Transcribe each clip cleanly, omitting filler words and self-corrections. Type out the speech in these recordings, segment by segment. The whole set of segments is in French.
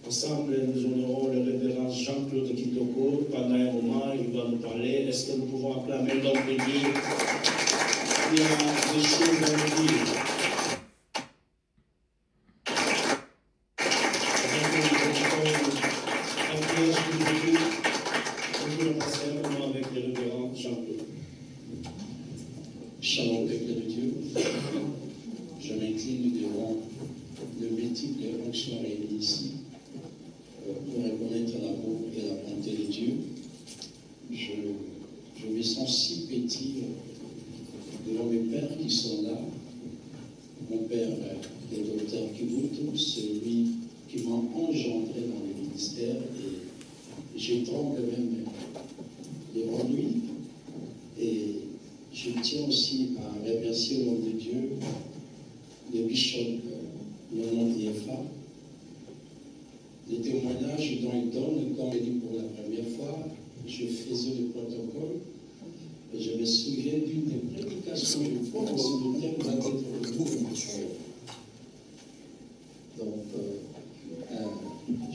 Ensemble, nous honorons le révérend Jean-Claude Kitoko. Pendant un moment, il va nous parler. Est-ce que nous pouvons acclamer l'homme de Dieu qui a des choses à nous dire? Nous voulons passer un moment avec le révérend Jean-Claude. Shalom, peuple de Dieu. Je m'incline devant le multiple onctions réunies ici pour reconnaître l'amour et la bonté de Dieu. Je me sens si petit devant mes pères qui sont là. Mon père, le docteur Kibutu, celui qui m'a engendré dans le ministère, et je tremble même devant lui. Et je tiens aussi à remercier l'homme de Dieu, le bishop Nonon Diefa, les témoignages dont il donne, comme il dit pour la première fois, je faisais le protocole, et je me souviens d'une des prédications, je pense que le thème va être le contrôle. Donc,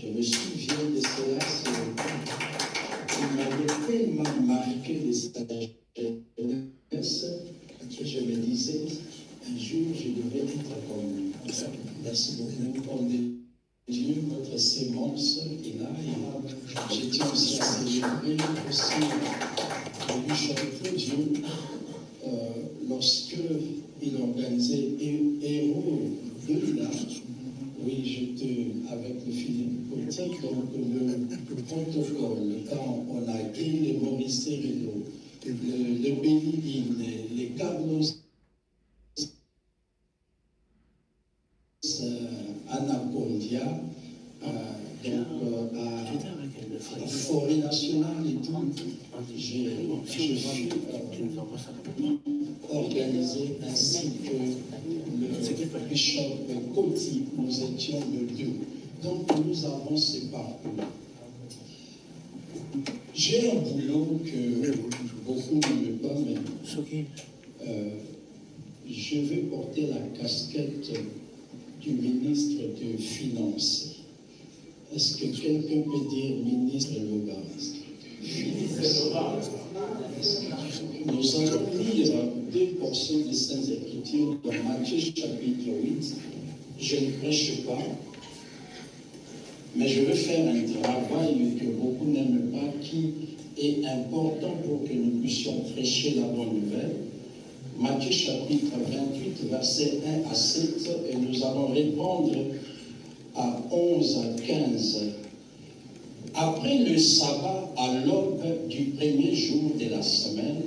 je me souviens de cela, il m'avait tellement marqué de sa jeunesse que je me disais, un jour je devrais être comme lui. Merci beaucoup, homme de Dieu, votre sémence est là. Et je tiens aussi à célébrer aussi le bishop Dieu lorsque il organisait Héros de là. Oui, avec le Philippe politique, donc le protocole, quand on a écrit les Maurice Rideau, le Béni, les Carlos Anacondia, à la Forêt Nationale et tout, je suis organisé ainsi que le bishop Koti, nous étions le deux. Donc nous avons ces parcours. J'ai un boulot que beaucoup n'aiment pas, mais je vais porter la casquette du ministre des Finances. Est-ce que quelqu'un peut dire ministre Logariste? Nous allons lire deux portions des Saintes Écritures dans Matthieu chapitre 8. Je ne prêche pas, mais je veux faire un travail que beaucoup n'aiment pas, qui est important pour que nous puissions prêcher la bonne nouvelle. Matthieu chapitre 28, versets 1 à 7, et nous allons répondre à 11 à 15. Après le sabbat, à l'aube du premier jour de la semaine,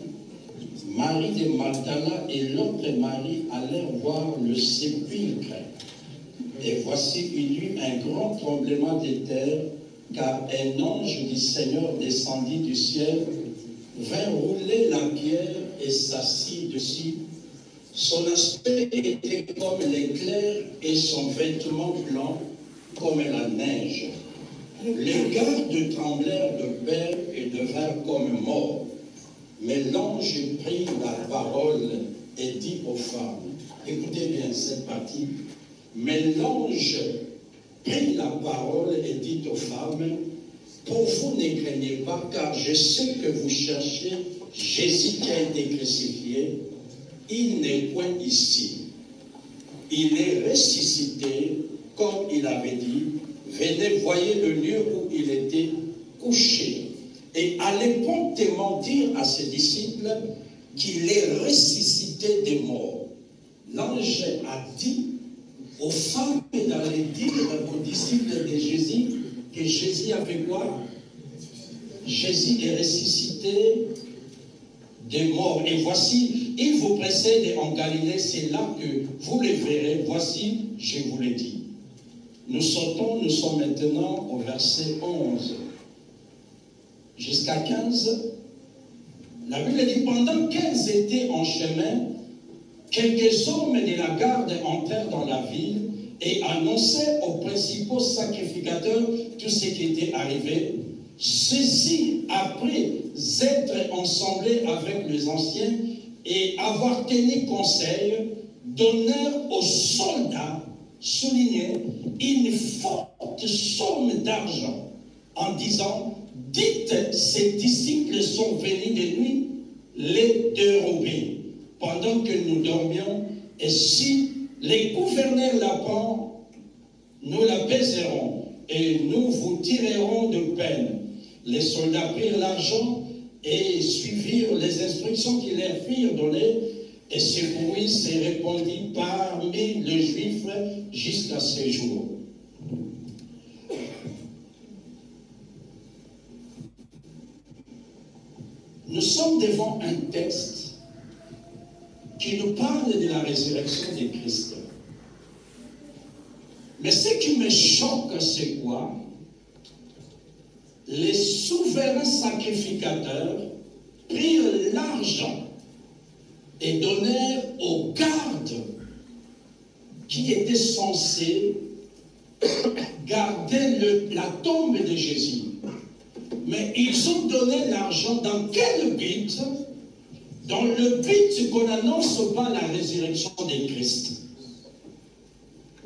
Marie de Magdala et l'autre Marie allèrent voir le sépulcre. Et voici, il y eut un grand tremblement de terre, car un ange du Seigneur descendit du ciel, vint rouler la pierre et s'assit dessus. Son aspect était comme l'éclair et son vêtement blanc comme la neige. Les gardes tremblèrent de peur et devinrent comme morts. Mais l'ange prit la parole et dit aux femmes, écoutez bien cette partie, mais l'ange prit la parole et dit aux femmes, pour vous ne craignez pas, car je sais que vous cherchez Jésus qui a été crucifié. Il n'est point ici. Il est ressuscité, comme il avait dit. Venez, voyez le lieu où il était couché. Et allez promptement dire à ses disciples qu'il est ressuscité des morts. L'ange a dit aux femmes d'aller dire aux disciples de Jésus que Jésus a fait quoi? Jésus est ressuscité des morts. Et voici, il vous précède en Galilée, c'est là que vous le verrez. Voici, je vous l'ai dit. Nous sautons, nous sommes maintenant au verset 11 jusqu'à 15. La Bible dit, pendant qu'ils étaient en chemin, quelques hommes de la garde entrèrent dans la ville et annonçaient aux principaux sacrificateurs tout ce qui était arrivé. Ceux-ci, après être ensemblés avec les anciens et avoir tenu conseil, donnèrent aux soldats souligné une forte somme d'argent en disant, dites, ces disciples sont venus de nuit les dérober pendant que nous dormions, et si les gouverneurs l'apprennent, nous la baiserons et nous vous tirerons de peine. Les soldats prirent l'argent et suivirent les instructions qu'ils leur firent donner, et ce bruit s'est répandu parmi les Juifs jusqu'à ce jour. Nous sommes devant un texte qui nous parle de la résurrection de Christ. Mais ce qui me choque, c'est quoi? Les souverains sacrificateurs prirent l'argent et donnèrent aux gardes qui étaient censés garder la tombe de Jésus. Mais ils ont donné l'argent dans quel but? Dans le but qu'on n'annonce pas la résurrection de Christ.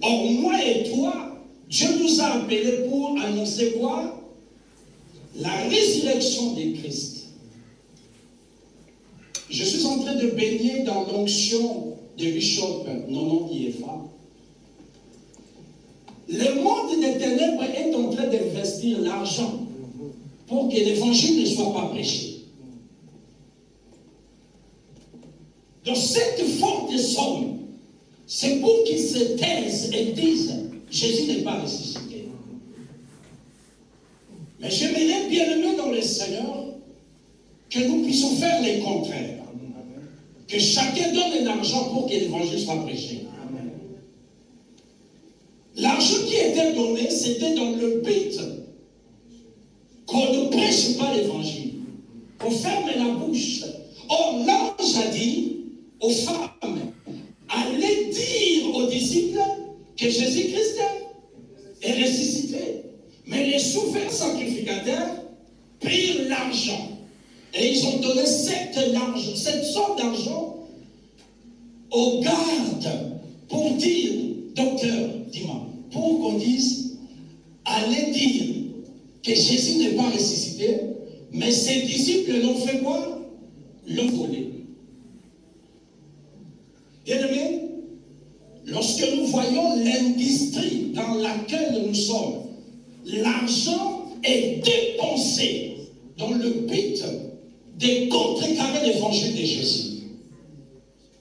Or, moi et toi, Dieu nous a appelés pour annoncer quoi? La résurrection de Christ. Je suis en train de baigner dans l'onction de Bishop Nonon Iefa. Le monde des ténèbres est en train d'investir l'argent pour que l'évangile ne soit pas prêché. Donc cette forte somme, c'est pour qu'ils se taisent et disent, Jésus n'est pas ressuscité. Mais j'aimerais bien aimer dans le Seigneur que nous puissions faire le contraire. Que chacun donne l'argent pour que l'évangile soit prêché. L'argent qui était donné, c'était dans le but qu'on ne prêche pas l'évangile, qu'on ferme la bouche. Or, l'ange a dit aux femmes, allez dire aux disciples que Jésus-Christ est ressuscité. Mais les souverains sacrificateurs prirent l'argent et ils ont donné cette somme d'argent aux gardes pour dire, docteur, dis-moi, pour qu'on dise, allez dire que Jésus n'est pas ressuscité, mais ses disciples l'ont fait quoi? L'ont volé. Bien-aimés, lorsque nous voyons l'industrie dans laquelle nous sommes, l'argent est dépensé dans le but de contrecarrer l'évangile de Jésus.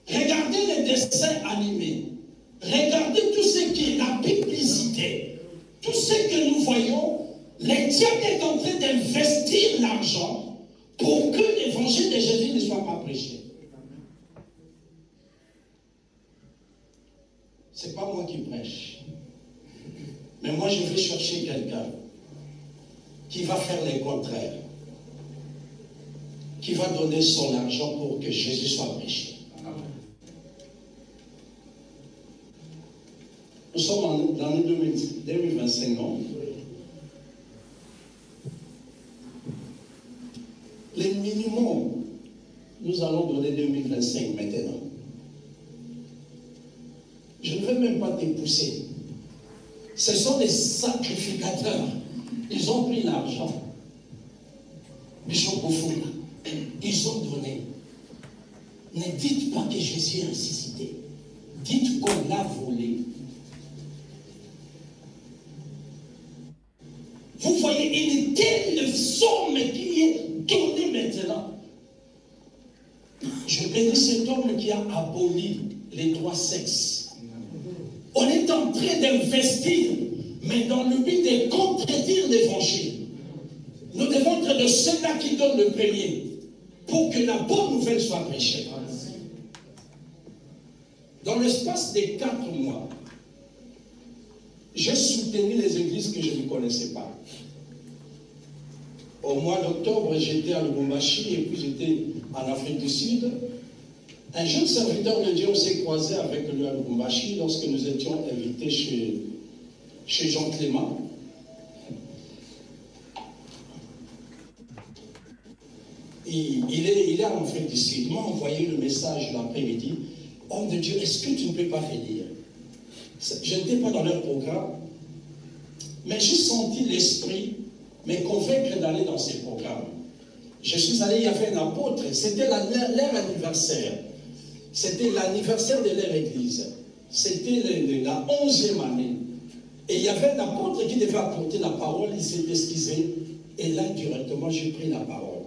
Regardez les dessins animés, regardez tout ce qui est la publicité, tout ce que nous voyons, le diable est en train d'investir l'argent pour que l'évangile de Jésus ne soit pas prêché. Ce n'est pas moi qui prêche. Mais moi, je vais chercher quelqu'un qui va faire le contraire. Qui va donner son argent pour que Jésus soit prêché. Nous sommes en l'année 2025. Le minimum, nous allons donner 2025 maintenant. Je ne vais même pas te pousser. Ce sont des sacrificateurs. Ils ont pris l'argent. Bishop Boufoula, ils ont donné. Ne dites pas que Jésus est ressuscité. Dites qu'on l'a volé. Vous voyez une telle somme qui est donnée maintenant. Je bénis cet homme qui a aboli les droits sexes. On est en train d'investir, mais dans le but de contredire l'évangile. Nous devons être de ceux-là qui donnent le premier pour que la bonne nouvelle soit prêchée. Dans l'espace de 4 mois, j'ai soutenu les églises que je ne connaissais pas. Au mois d'octobre, j'étais à Lubumbashi et puis j'étais en Afrique du Sud. Un jeune serviteur de Dieu, on s'est croisé avec lui à Lubumbashi lorsque nous étions invités chez Jean Clément. Il est en Afrique du Sud. Il m'a envoyé le message l'après-midi. Homme de Dieu, est-ce que tu ne peux pas venir? Je n'étais pas dans leur programme, mais j'ai senti l'esprit me convaincre d'aller dans ces programmes. Je suis allé, il y avait un apôtre, c'était leur anniversaire. C'était l'anniversaire de leur église. C'était la 11e année. Et il y avait un apôtre qui devait apporter la parole, il s'est excusé. Et là, directement, j'ai pris la parole.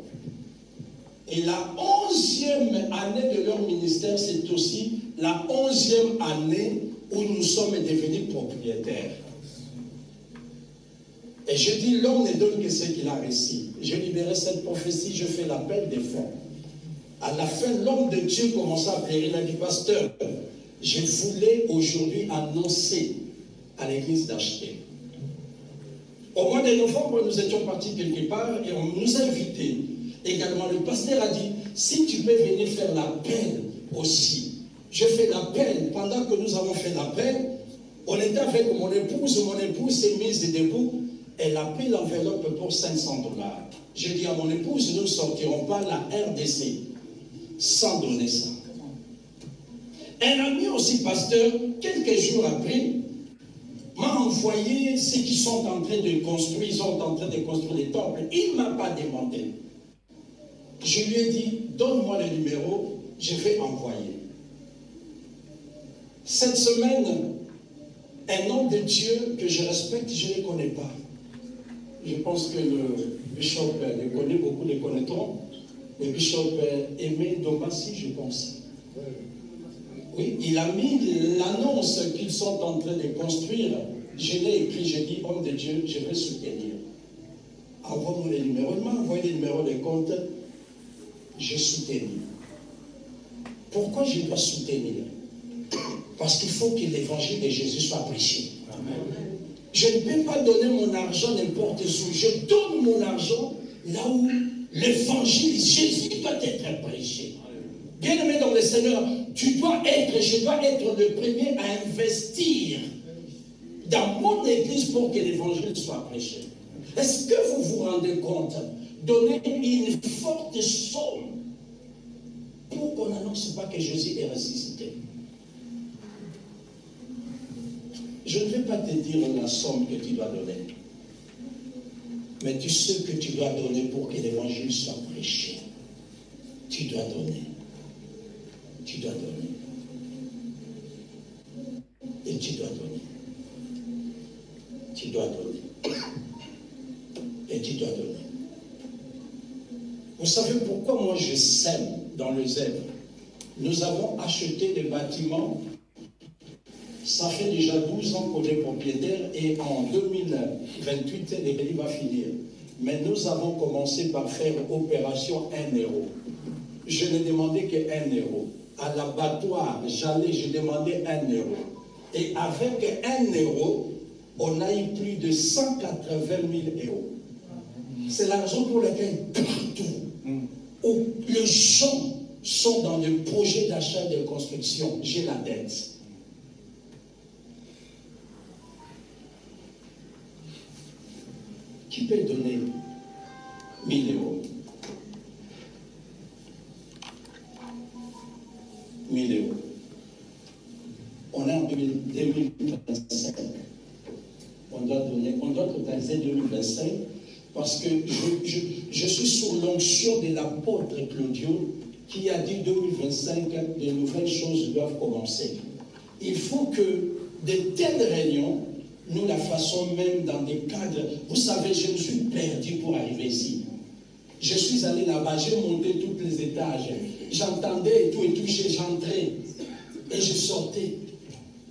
Et la 11e année de leur ministère, c'est aussi la 11e année où nous sommes devenus propriétaires. Et je dis, l'homme ne donne que ce qu'il a reçu. Je libérais cette prophétie, je fais l'appel des fonds. À la fin, l'homme de Dieu commença à pleurer, il a dit, pasteur, je voulais aujourd'hui annoncer à l'église d'acheter. Au mois de novembre, nous étions partis quelque part et on nous a invités. Également, le pasteur a dit, si tu peux venir faire l'appel aussi. Je fais l'appel. Pendant que nous avons fait l'appel, on était avec mon épouse s'est mise debout. Elle a pris l'enveloppe pour 500 $. J'ai dit à mon épouse, nous ne sortirons pas la RDC sans donner ça. Un ami aussi, pasteur, quelques jours après, m'a envoyé ceux qui sont en train de construire, ils sont en train de construire les temples. Il ne m'a pas demandé. Je lui ai dit, donne-moi le numéro, je vais envoyer. Cette semaine, un homme de Dieu que je respecte, je ne le connais pas. Je pense que le bishop le connaît, beaucoup le connaîtront. Le bishop Aimé Dombassi, je pense. Oui, il a mis l'annonce qu'ils sont en train de construire. Je l'ai écrit, j'ai dit, homme de Dieu, je vais soutenir. Envoie-moi les numéros. Il m'a envoyé les numéros de compte. J'ai soutenu. Pourquoi je dois soutenir? Parce qu'il faut que l'évangile de Jésus soit prêché. Amen. Je ne peux pas donner mon argent n'importe où. Je donne mon argent là où l'évangile Jésus doit être prêché. Bien-aimé dans le Seigneur, je dois être le premier à investir dans mon église pour que l'évangile soit prêché. Est-ce que vous vous rendez compte? Donner une forte somme pour qu'on n'annonce pas que Jésus est ressuscité. Je ne vais pas te dire la somme que tu dois donner, mais tu sais que tu dois donner pour que l'évangile soit prêché. Tu dois donner. Tu dois donner. Et tu dois donner. Tu dois donner. Et tu dois donner. Vous savez pourquoi moi je sème dans le zèbre? Nous avons acheté des bâtiments. Ça fait déjà 12 ans qu'on est propriétaire et en 2028, l'église va finir. Mais nous avons commencé par faire opération 1 €. Je ne demandais que 1 €. À l'abattoir, je demandais 1 €. Et avec 1 €, on a eu plus de 180 000 €. C'est la raison pour laquelle partout où les gens sont dans le projet d'achat et de construction, j'ai la dette. Qui peut donner 1 000 €? 1 000 €. On est en 2025. On doit totaliser 2025 parce que je suis sous l'onction de l'apôtre Claudio qui a dit 2025, de nouvelles choses doivent commencer. Il faut que de telles réunions, nous la fassons même dans des cadres. Vous savez, je me suis perdu pour arriver ici. Je suis allé là-bas, j'ai monté tous les étages. J'entendais et tout, j'entrais. Et je sortais.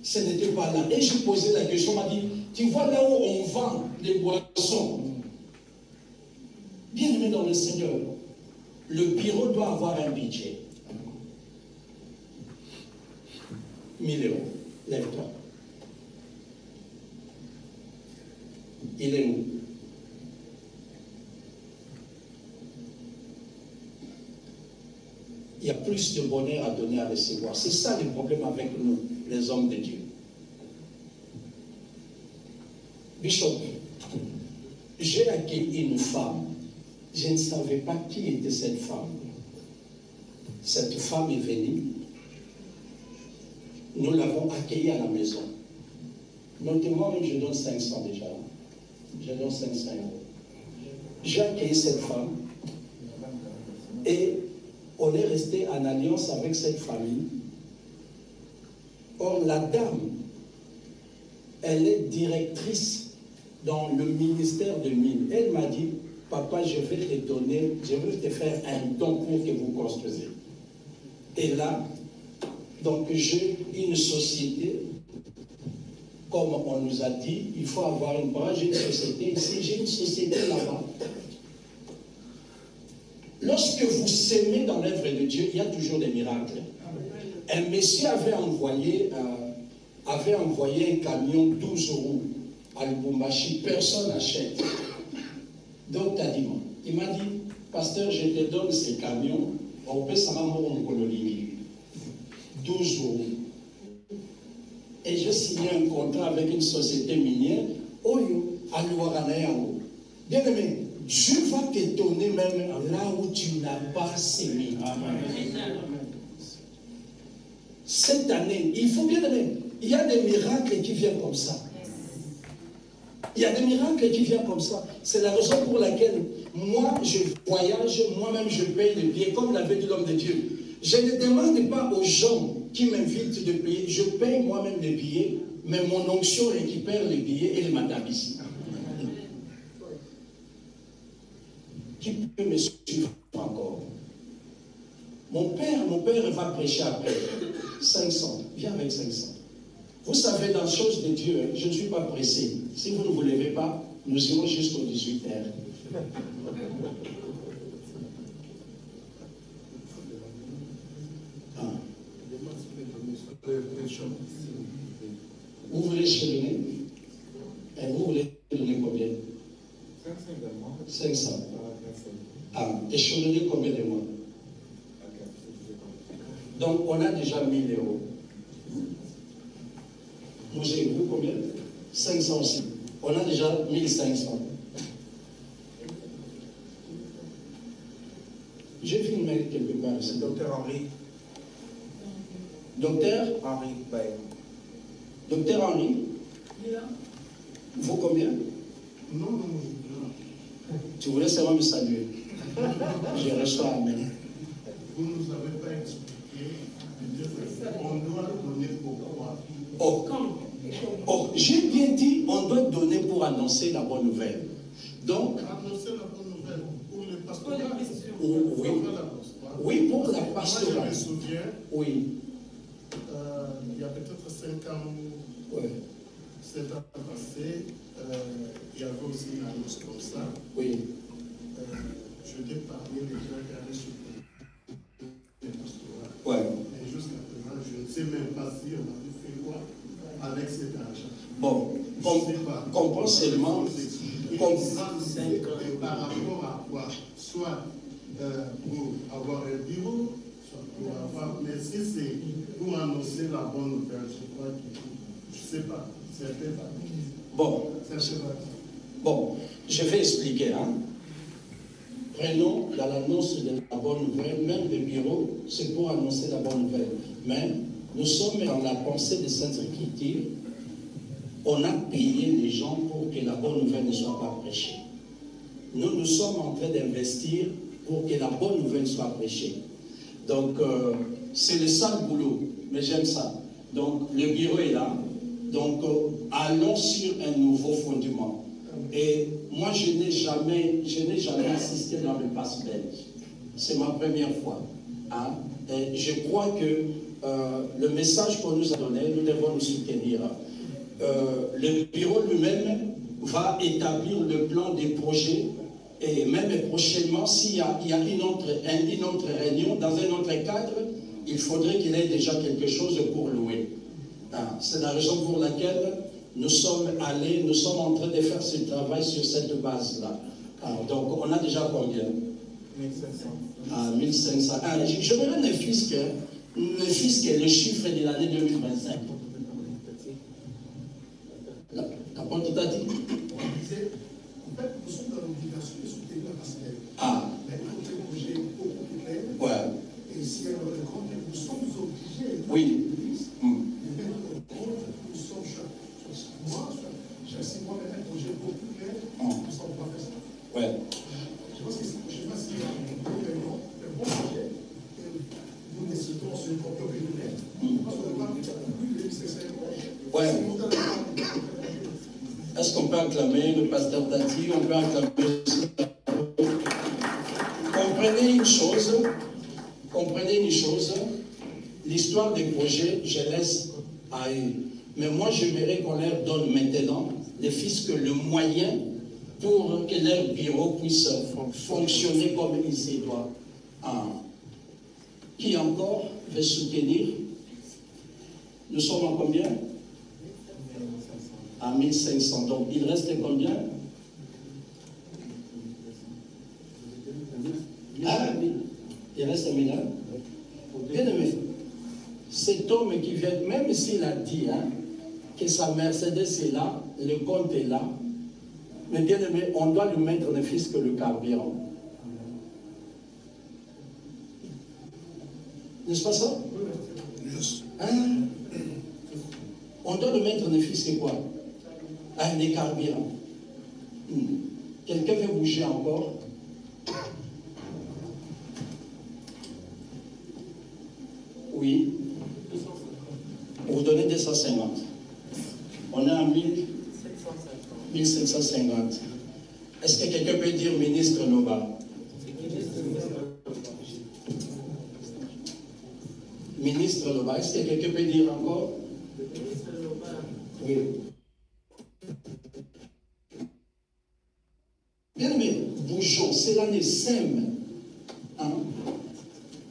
Ce n'était pas là. Et je posais la question, on m'a dit, tu vois là où on vend les boissons. Bien aimé dans le Seigneur, le bureau doit avoir un budget. 1 000 €. Lève-toi. Il est où? Il y a plus de bonheur à donner, à recevoir. C'est ça le problème avec nous, les hommes de Dieu. Bishop, j'ai accueilli une femme. Je ne savais pas qui était cette femme. Cette femme est venue. Nous l'avons accueillie à la maison. Notez-moi, je donne 500 déjà. Je donne 500 €. J'ai accueilli cette femme et on est resté en alliance avec cette famille. Or, la dame, elle est directrice dans le ministère de Mines. Elle m'a dit, papa, je vais te donner, je vais te faire un don pour que vous construisez. Et là, donc j'ai une société, comme on nous a dit, il faut avoir une branche, j'ai une société ici, j'ai une société là-bas. Lorsque vous s'aimez dans l'œuvre de Dieu, il y a toujours des miracles. Un monsieur avait envoyé un camion 12 € à Lubumbashi, personne n'achète. Donc, il m'a dit, pasteur, je te donne ces camions, on peut s'en rendre en colonie. 12 €. Et j'ai signé un contrat avec une société minière, Oyo, à Louaranayao. Bien aimé, Dieu va t'étonner même là où tu n'as pas sémé. Cette année, il faut bien aimer, il y a des miracles qui viennent comme ça. Il y a des miracles qui viennent comme ça. C'est la raison pour laquelle moi, je voyage, moi-même, je paye les billets, comme l'avait dit l'homme de Dieu. Je ne demande pas aux gens qui m'invitent de payer, je paye moi-même les billets, mais mon onction récupère les billets et les m'établit. Qui peut me suivre encore? Mon père va prêcher après. 500, viens avec 500. Vous savez, dans les choses de Dieu, je ne suis pas pressé. Si vous ne vous levez pas, nous irons jusqu'aux 18h. Vous voulez chérir? Et vous voulez donner combien? 500. Ah, échelonner combien de mois? Donc, on a déjà 1000 €. Vous avez vous combien? 500 aussi. On a déjà 1500. J'ai vu une mail quelque part ici. Docteur Henri. Docteur Henri Baye. Docteur Henri. Vous combien? Non. Tu voulais seulement me saluer. Je reçois Amen. Vous ne nous avez pas expliqué. On doit donner pourquoi. Oh, j'ai bien dit, on doit donner pour annoncer la bonne nouvelle. Donc, annoncer la bonne nouvelle pour le pastorat. Oui, pour la pastorat. Moi, je me souviens, oui. Il y a peut-être 5 ans, ouais. 7 ans passés, il y avait aussi une annonce comme ça. Oui. Je t'ai parlé des gens qui allaient soutenir le pastorat. Ouais. Et jusqu'à présent, je ne sais même pas si on avait fait quoi avec cet argent. Bon, comprends seulement. Par rapport à quoi? Soit pour avoir un bureau, soit pour avoir. Mais si c'est pour annoncer la bonne nouvelle, je crois que. Je ne sais pas. C'est pas. Bon, je vais expliquer. Prenons dans l'annonce de la bonne nouvelle, même le bureau, c'est pour annoncer la bonne nouvelle. Mais nous sommes dans la pensée de Sainte Écriture. On a payé les gens pour que la bonne nouvelle ne soit pas prêchée. Nous sommes en train d'investir pour que la bonne nouvelle soit prêchée. Donc, c'est le sale boulot, mais j'aime ça. Donc, le bureau est là. Donc, allons sur un nouveau fondement. Et moi, je n'ai jamais assisté dans le passe belge. C'est ma première fois. Et je crois que le message qu'on nous a donné, nous devons nous soutenir. Le bureau lui-même va établir le plan des projets et même prochainement, s'il y a une autre réunion dans un autre cadre, il faudrait qu'il ait déjà quelque chose pour louer. C'est la raison pour laquelle nous sommes en train de faire ce travail sur cette base-là. Donc, on a déjà combien? 1500. 1500. Je verrai le fisc, le chiffre de l'année 2025. Comment tu t'as dit? En fait, nous sommes dans l'obligation de soutenir la passerelle. Mais il faut que le projet est beaucoup plus clair. Ouais. Et si elle est grande, nous sommes obligés. Oui. Nous sommes chaque. Moi, acclamer le pasteur Tati, on peut acclamer. Comprenez une chose, l'histoire des projets, je laisse à eux. Mais moi, j'aimerais qu'on leur donne maintenant, les fiscs, le moyen pour que leur bureau puisse fonctionner comme il se doit. Ah. Qui encore veut soutenir? Nous sommes en combien? À 1500. Donc, il reste combien? Ah, il reste 1000. Bien aimé, cet homme qui vient, même s'il a dit que sa Mercedes est là, le compte est là, mais bien aimé, on doit lui mettre ne fût-ce que le carburant. N'est-ce pas ça? On doit lui mettre ne fût-ce que quoi? Les carburants. Quelqu'un veut bouger encore? Oui. Vous donnez 250. On est à 1750. Est-ce que quelqu'un peut dire ministre Nova? Ministre Nova, est-ce que quelqu'un peut dire encore? Oui. Bien aimé, bougeons, c'est l'année sème.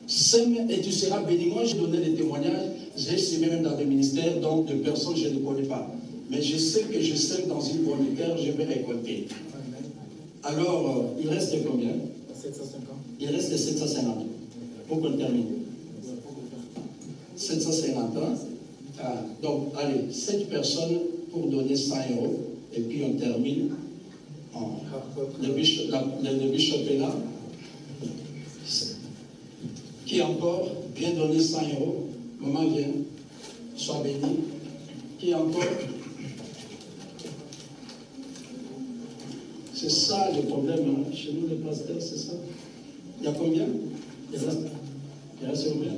Sème et tu seras béni. Moi, j'ai donné des témoignages, j'ai semé même dans des ministères, donc de personnes que je ne connais pas. Mais je sais que je sème dans une bonne terre, je vais récolter. Alors, il reste combien? 750. Il reste 750. Pour qu'on termine. 750 ans. Donc, allez, 7 personnes pour donner 100 €, et puis on termine. Le bishop est là. Qui encore vient donner 100 €? Maman vient. Sois béni. Qui encore? C'est ça le problème chez nous, les pasteurs, c'est ça. Il y a combien? Il reste combien?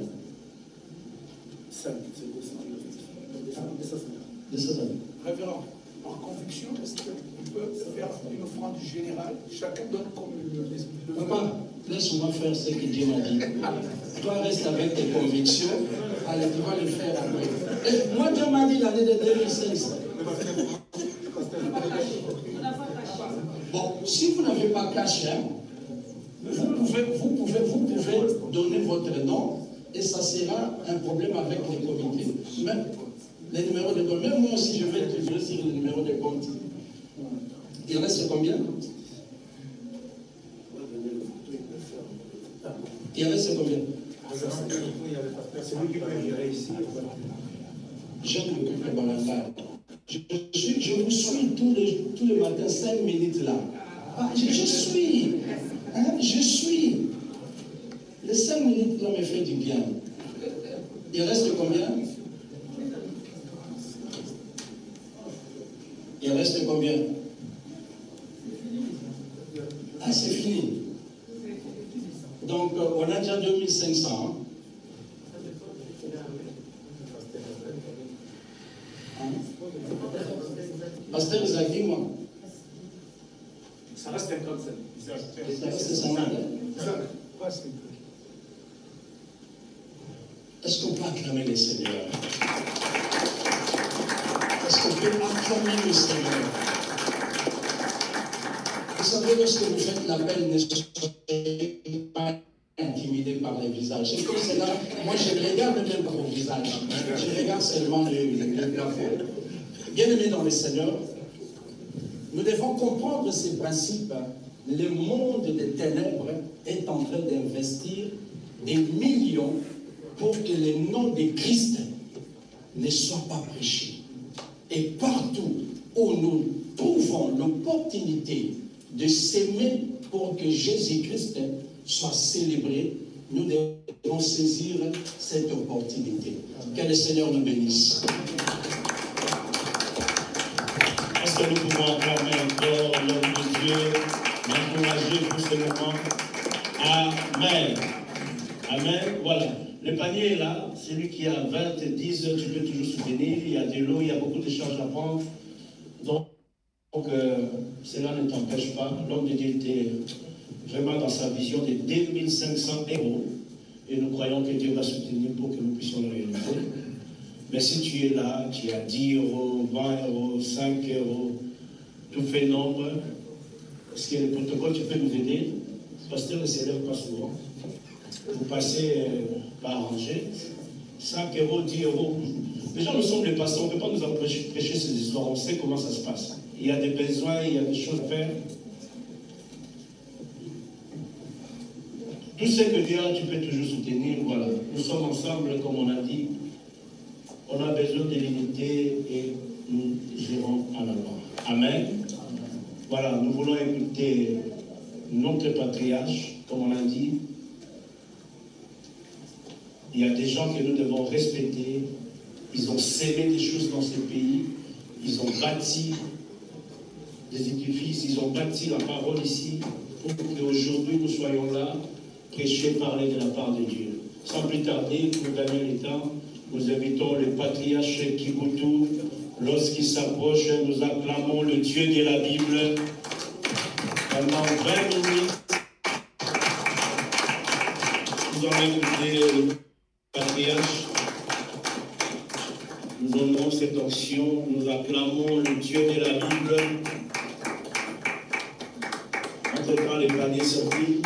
5. Révérend, en conviction, est-ce qu'on peut faire une offrande générale? Chacun donne comme le Papa, laisse-moi faire ce que Dieu m'a dit. Toi, reste avec tes convictions. Allez, tu vas le faire après. Et moi, Dieu m'a dit l'année de 2016. Bon, si vous n'avez pas cash, vous pouvez donner votre nom et ça sera un problème avec les comités. Même les numéros de compte. Même moi aussi, je vais te sur le numéro de compte. Il reste combien? Il reste combien? C'est lui qui va gérer ici. J'aime le couple Balanga. Je vous suis tous les matins, 5 minutes là. Je suis. Je suis. Les 5 minutes là me fait du bien. Il reste combien? Il reste combien? C'est fini. Donc, on a déjà 2500. Pasteur Isaac, dis-moi. Ça reste 57. Ça reste 50. Est-ce qu'on peut acclamer le Seigneur? Est-ce qu'on peut acclamer le Seigneur? Vous savez, lorsque vous faites l'appel, ne soyez pas intimidé par les visages. C'est comme cela, moi je regarde même pas vos visages. Je regarde seulement le plafond. Bien-aimés dans le Seigneur, nous devons comprendre ces principes. Le monde des ténèbres est en train d'investir des millions pour que le nom de Christ ne soit pas prêché. Et partout où nous trouvons l'opportunité de s'aimer pour que Jésus-Christ soit célébré, nous devons saisir cette opportunité. Que le Seigneur nous bénisse. Est-ce que nous pouvons acclamer encore l'homme de Dieu, l'encourager pour ce moment? Amen. Amen. Voilà. Le panier est là. Celui qui a 20, 10, tu peux toujours soutenir. Il y a de l'eau, il y a beaucoup de choses à prendre. Donc, Donc, cela ne t'empêche pas. L'homme de Dieu était vraiment dans sa vision de 2500 euros. Et nous croyons que Dieu va soutenir pour que nous puissions le réaliser. Mais si tu es là, tu as 10 euros, 20 euros, 5 euros, tout fait nombre, est-ce que le protocole, tu peux nous aider? Le pasteur ne s'élève pas souvent. Vous passez par Angers, 5 euros, 10 euros. Déjà, nous sommes les pasteurs, on ne peut pas nous empêcher de prêcher ces histoires, on sait comment ça se passe. Il y a des besoins, il y a des choses à faire. Tout ce que Dieu a, tu peux toujours soutenir. Voilà. Nous sommes ensemble, comme on a dit. On a besoin de l'unité et nous irons en avant. Amen. Voilà, nous voulons écouter notre patriarche, comme on a dit. Il y a des gens que nous devons respecter. Ils ont sémé des choses dans ce pays. Ils ont bâti des édifices. Ils ont bâti la parole ici pour qu'aujourd'hui nous soyons là, prêcher, parler de la part de Dieu. Sans plus tarder, pour gagner le temps, nous invitons le patriarche Kiboutou. Lorsqu'il s'approche, nous acclamons le Dieu de la Bible. Pendant 20 minutes, nous allons écouter le patriarche. Nous honorons cette onction, nous acclamons le Dieu de la Bible. Entre-temps, les paniers sortis.